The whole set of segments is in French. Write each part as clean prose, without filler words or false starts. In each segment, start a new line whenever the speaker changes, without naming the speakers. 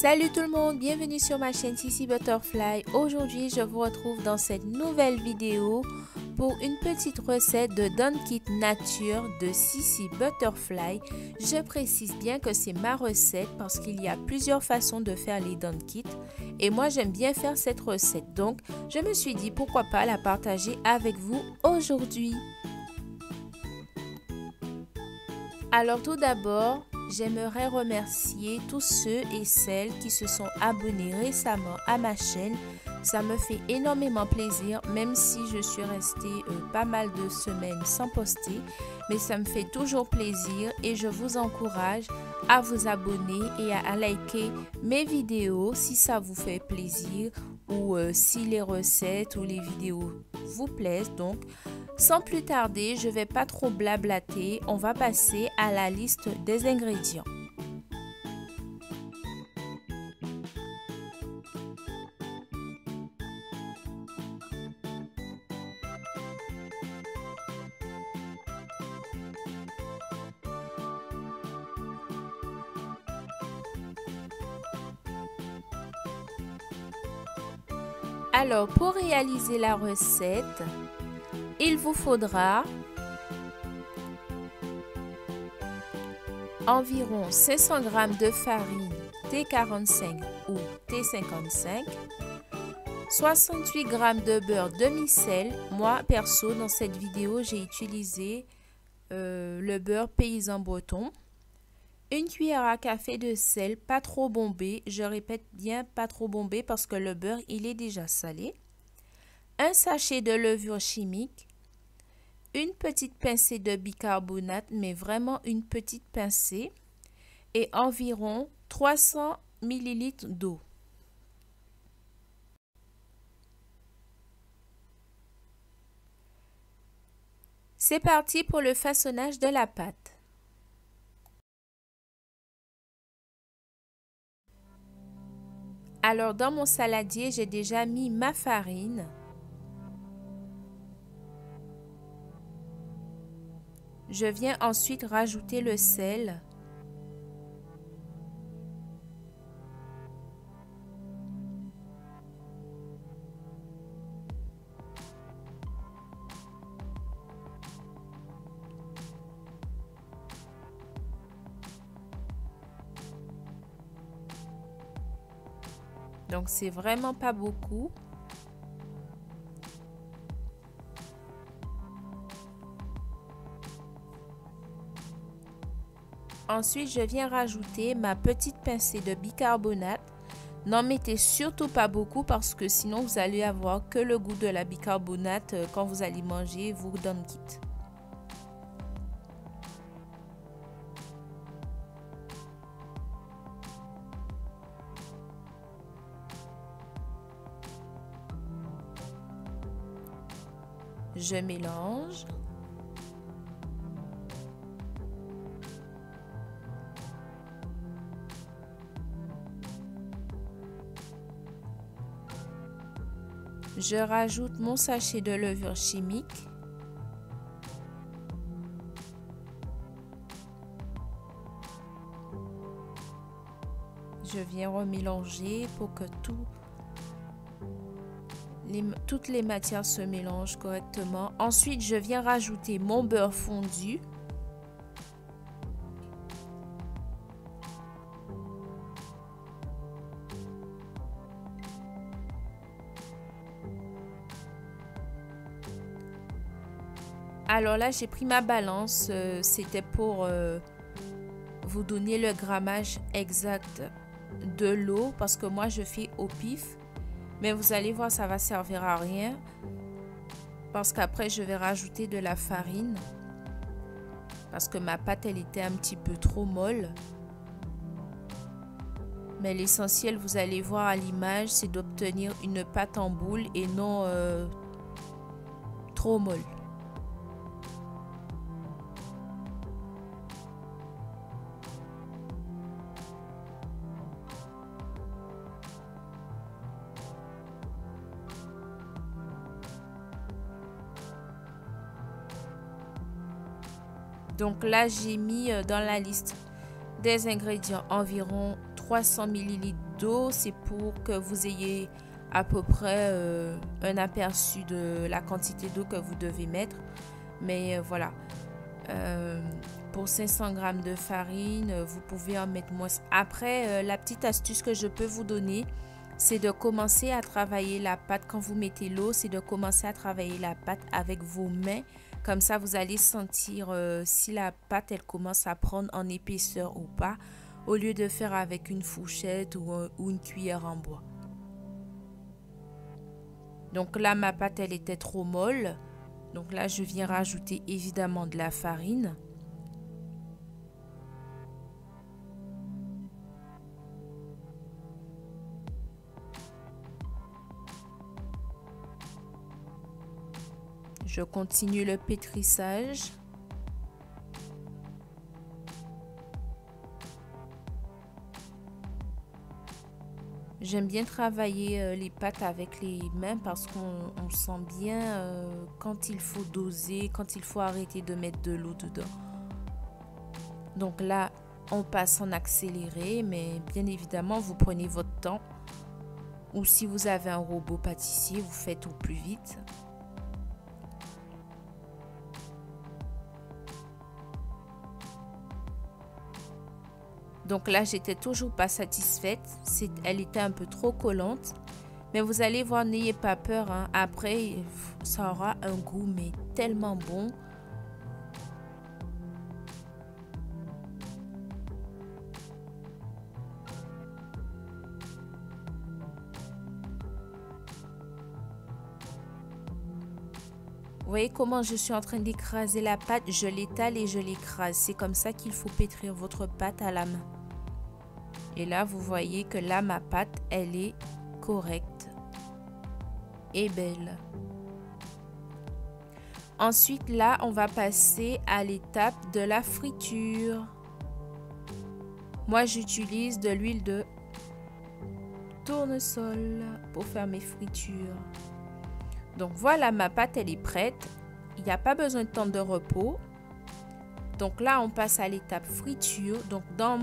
Salut tout le monde, bienvenue sur ma chaîne Sissi Butterfly. Aujourd'hui, je vous retrouve dans cette nouvelle vidéo pour une petite recette de Don Kit nature de Sissi Butterfly. Je précise bien que c'est ma recette parce qu'il y a plusieurs façons de faire les Don Kit et moi j'aime bien faire cette recette. Donc, je me suis dit pourquoi pas la partager avec vous aujourd'hui. Alors tout d'abord, j'aimerais remercier tous ceux et celles qui se sont abonnés récemment à ma chaîne. Ça me fait énormément plaisir, même si je suis restée pas mal de semaines sans poster. Mais ça me fait toujours plaisir et je vous encourage à vous abonner et à liker mes vidéos si ça vous fait plaisir ou si les recettes ou les vidéos vous plaisent. Donc, sans plus tarder, je ne vais pas trop blablater, on va passer à la liste des ingrédients. Alors, pour réaliser la recette, il vous faudra environ 500 g de farine T45 ou T55, 68 g de beurre demi-sel. Moi, perso, dans cette vidéo, j'ai utilisé le beurre paysan breton. Une cuillère à café de sel, pas trop bombé. Je répète bien, pas trop bombé parce que le beurre, il est déjà salé. Un sachet de levure chimique. Une petite pincée de bicarbonate, mais vraiment une petite pincée, et environ 300 ml d'eau. C'est parti pour le façonnage de la pâte. Alors dans mon saladier, j'ai déjà mis ma farine. Je viens ensuite rajouter le sel. Donc c'est vraiment pas beaucoup. Ensuite, je viens rajouter ma petite pincée de bicarbonate. N'en mettez surtout pas beaucoup parce que sinon vous allez avoir que le goût de la bicarbonate quand vous allez manger vos Don Kit. Je mélange. Je rajoute mon sachet de levure chimique. Je viens remélanger pour que toutes les matières se mélangent correctement. Ensuite, je viens rajouter mon beurre fondu. Alors là, j'ai pris ma balance, c'était pour vous donner le grammage exact de l'eau parce que moi je fais au pif. Mais vous allez voir, ça va servir à rien parce qu'après je vais rajouter de la farine parce que ma pâte elle était un petit peu trop molle. Mais l'essentiel, vous allez voir à l'image, c'est d'obtenir une pâte en boule et non trop molle. Donc là, j'ai mis dans la liste des ingrédients environ 300 ml d'eau. C'est pour que vous ayez à peu près un aperçu de la quantité d'eau que vous devez mettre. Mais voilà, pour 500 g de farine, vous pouvez en mettre moins. Après, la petite astuce que je peux vous donner, c'est de commencer à travailler la pâte. Quand vous mettez l'eau, c'est de commencer à travailler la pâte avec vos mains. Comme ça, vous allez sentir si la pâte, elle commence à prendre en épaisseur ou pas, au lieu de faire avec une fourchette ou une cuillère en bois. Donc là, ma pâte, elle était trop molle. Donc là, je viens rajouter évidemment de la farine. Je continue le pétrissage. J'aime bien travailler les pâtes avec les mains parce qu'on sent bien quand il faut doser, quand il faut arrêter de mettre de l'eau dedans. Donc là, on passe en accéléré, mais bien évidemment, vous prenez votre temps. Ou si vous avez un robot pâtissier, vous faites au plus vite. Donc là, j'étais toujours pas satisfaite. Elle était un peu trop collante. Mais vous allez voir, n'ayez pas peur, hein. Après, ça aura un goût mais tellement bon. Vous voyez comment je suis en train d'écraser la pâte? Je l'étale et je l'écrase. C'est comme ça qu'il faut pétrir votre pâte à la main. Et là, vous voyez que là, ma pâte, elle est correcte et belle. Ensuite, là, on va passer à l'étape de la friture. Moi, j'utilise de l'huile de tournesol pour faire mes fritures. Donc, voilà, ma pâte, elle est prête. Il n'y a pas besoin de temps de repos. Donc là, on passe à l'étape friture. Donc, dans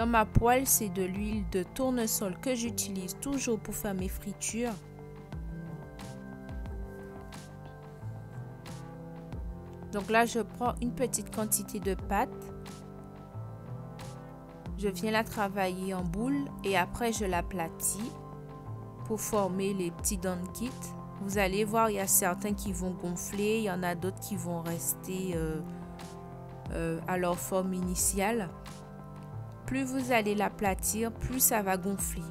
ma poêle, c'est de l'huile de tournesol que j'utilise toujours pour faire mes fritures. Donc là, je prends une petite quantité de pâte. Je viens la travailler en boule et après, je l'aplatis pour former les petits donut. Vous allez voir, il y a certains qui vont gonfler, il y en a d'autres qui vont rester à leur forme initiale. Plus vous allez l'aplatir, plus ça va gonfler.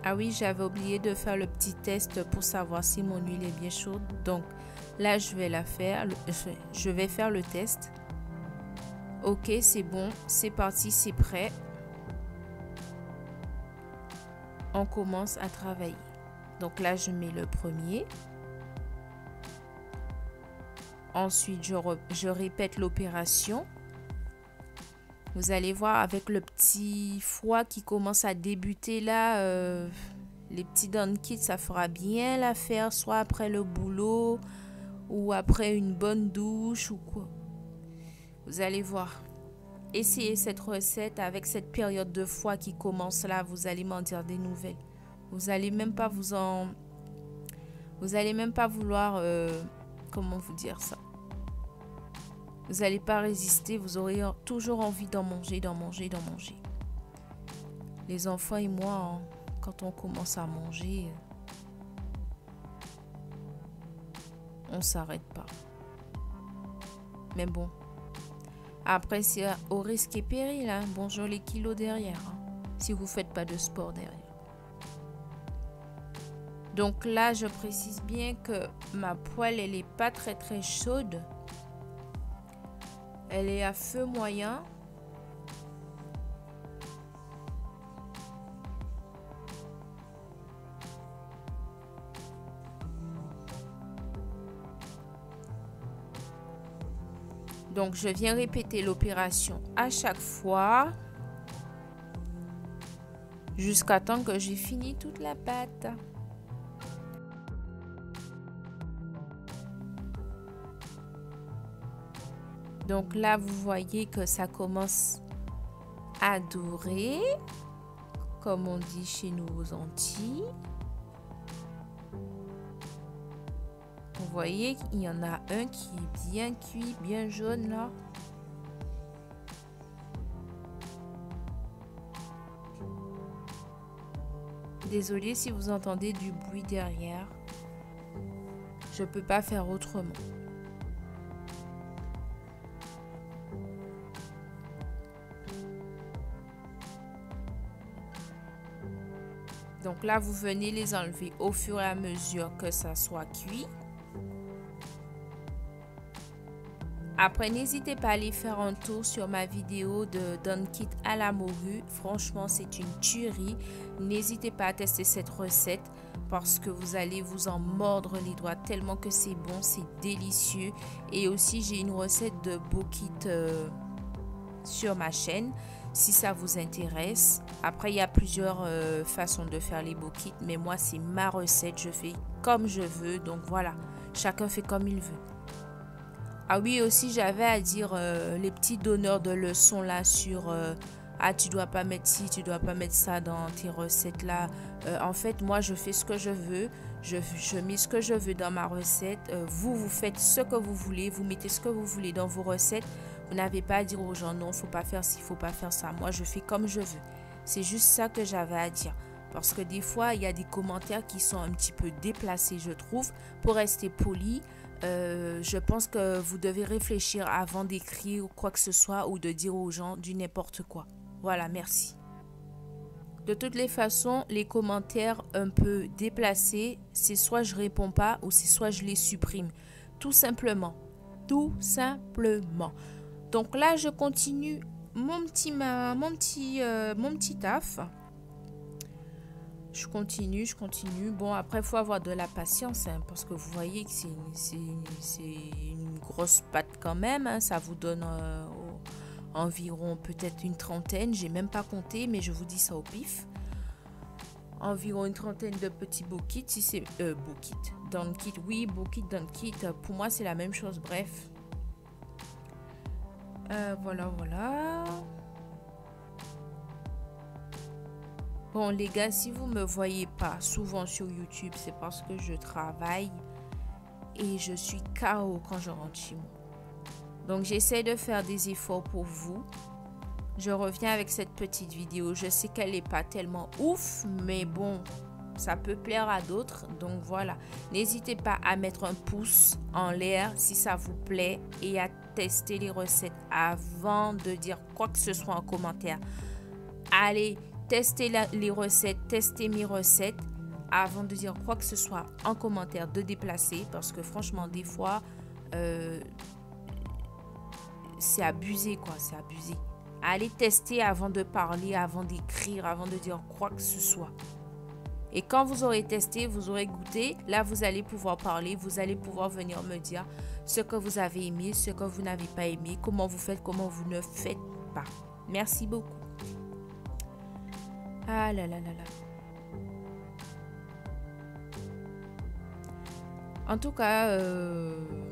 Ah oui, j'avais oublié de faire le petit test pour savoir si mon huile est bien chaude. Donc là, je vais la faire. Je vais faire le test. Ok, c'est bon. C'est parti, c'est prêt. On commence à travailler. Donc là, je mets le premier. Ensuite, je répète l'opération. Vous allez voir avec le petit foie qui commence à débuter là, les petits donut, ça fera bien l'affaire, soit après le boulot ou après une bonne douche ou quoi. Vous allez voir. Essayez cette recette avec cette période de foie qui commence là, vous allez m'en dire des nouvelles. Vous allez même pas vouloir, comment vous dire ça? Vous n'allez pas résister, vous aurez toujours envie d'en manger, d'en manger, d'en manger. Les enfants et moi, hein, quand on commence à manger, on ne s'arrête pas. Mais bon, après c'est au risque et péril, hein. Bonjour les kilos derrière, hein, si vous ne faites pas de sport derrière. Donc là, je précise bien que ma poêle, elle n'est pas très très chaude. Elle est à feu moyen. Donc, je viens répéter l'opération à chaque fois jusqu'à temps que j'ai fini toute la pâte. Donc là, vous voyez que ça commence à dorer, comme on dit chez nous aux Antilles. Vous voyez qu'il y en a un qui est bien cuit, bien jaune là. Désolée si vous entendez du bruit derrière. Je peux pas faire autrement. Donc là, vous venez les enlever au fur et à mesure que ça soit cuit. Après, n'hésitez pas à aller faire un tour sur ma vidéo de Don Kit à la morue. Franchement, c'est une tuerie. N'hésitez pas à tester cette recette parce que vous allez vous en mordre les doigts tellement que c'est bon, c'est délicieux. Et aussi, j'ai une recette de Bokit sur ma chaîne si ça vous intéresse. Après, il y a plusieurs façons de faire les Bokit, mais moi, c'est ma recette. Je fais comme je veux. Donc voilà, chacun fait comme il veut. Ah oui, aussi j'avais à dire les petits donneurs de leçons là sur ah tu dois pas mettre ci, tu dois pas mettre ça dans tes recettes là. En fait moi je fais ce que je veux, je mets ce que je veux dans ma recette. Vous faites ce que vous voulez, vous mettez ce que vous voulez dans vos recettes. Vous n'avez pas à dire aux gens non, faut pas faire ci, faut pas faire ça. Moi je fais comme je veux. C'est juste ça que j'avais à dire. Parce que des fois il y a des commentaires qui sont un petit peu déplacés je trouve. Pour rester poli. Je pense que vous devez réfléchir avant d'écrire quoi que ce soit ou de dire aux gens du n'importe quoi. Voilà, merci. De toutes les façons, les commentaires un peu déplacés, c'est soit je réponds pas ou c'est soit je les supprime. Tout simplement. Tout simplement. Donc là, je continue mon petit taf. Je continue. Bon, après, il faut avoir de la patience, hein, parce que vous voyez que c'est une grosse pâte quand même. Hein, ça vous donne environ peut-être une trentaine. J'ai même pas compté, mais je vous dis ça au pif. Environ une trentaine de petits Bokit. Si c'est Bokit, Don Kit, oui, Bokit, Don Kit. Pour moi, c'est la même chose. Bref. Voilà. Bon les gars, si vous me voyez pas souvent sur YouTube, c'est parce que je travaille et je suis KO quand je rentre chez moi. Donc j'essaie de faire des efforts pour vous. Je reviens avec cette petite vidéo. Je sais qu'elle n'est pas tellement ouf, mais bon, ça peut plaire à d'autres. Donc voilà, n'hésitez pas à mettre un pouce en l'air si ça vous plaît et à tester les recettes avant de dire quoi que ce soit en commentaire. Allez, testez les recettes, testez mes recettes avant de dire quoi que ce soit en commentaire de déplacer parce que franchement des fois c'est abusé quoi, c'est abusé. Allez tester avant de parler, avant d'écrire, avant de dire quoi que ce soit. Et quand vous aurez testé, vous aurez goûté, là vous allez pouvoir parler, vous allez pouvoir venir me dire ce que vous avez aimé, ce que vous n'avez pas aimé, comment vous faites, comment vous ne faites pas. Merci beaucoup. Ah là là là là. En tout cas,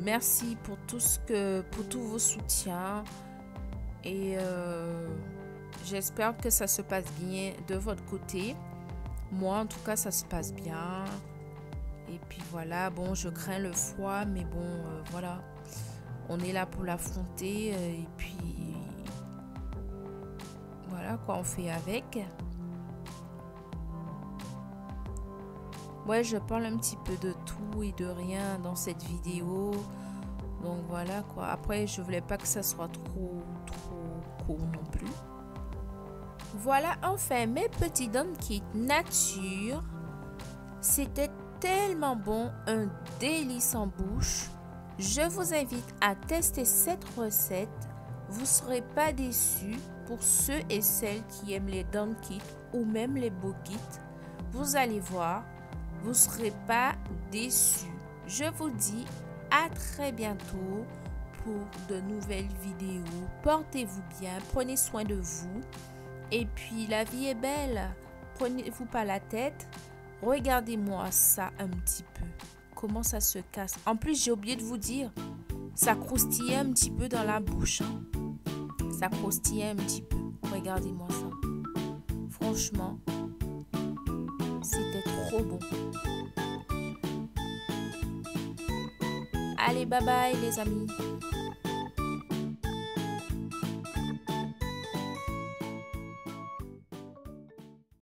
merci pour pour tous vos soutiens et j'espère que ça se passe bien de votre côté. Moi, en tout cas, ça se passe bien. Et puis voilà, bon, je crains le froid, mais bon, voilà, on est là pour l'affronter et puis voilà quoi, on fait avec. Ouais, je parle un petit peu de tout et de rien dans cette vidéo. Donc voilà quoi. Après, je voulais pas que ça soit trop court non plus. Voilà enfin mes petits Don Kit nature. C'était tellement bon, un délice en bouche. Je vous invite à tester cette recette. Vous ne serez pas déçus pour ceux et celles qui aiment les Don Kit ou même les Bokit. Vous allez voir. Vous ne serez pas déçus. Je vous dis à très bientôt pour de nouvelles vidéos. Portez-vous bien, prenez soin de vous. Et puis la vie est belle. Prenez-vous pas la tête. Regardez-moi ça un petit peu. Comment ça se casse. En plus, j'ai oublié de vous dire. Ça croustillait un petit peu dans la bouche. Ça croustillait un petit peu. Regardez-moi ça. Franchement, c'était trop bon. Allez, bye bye les amis.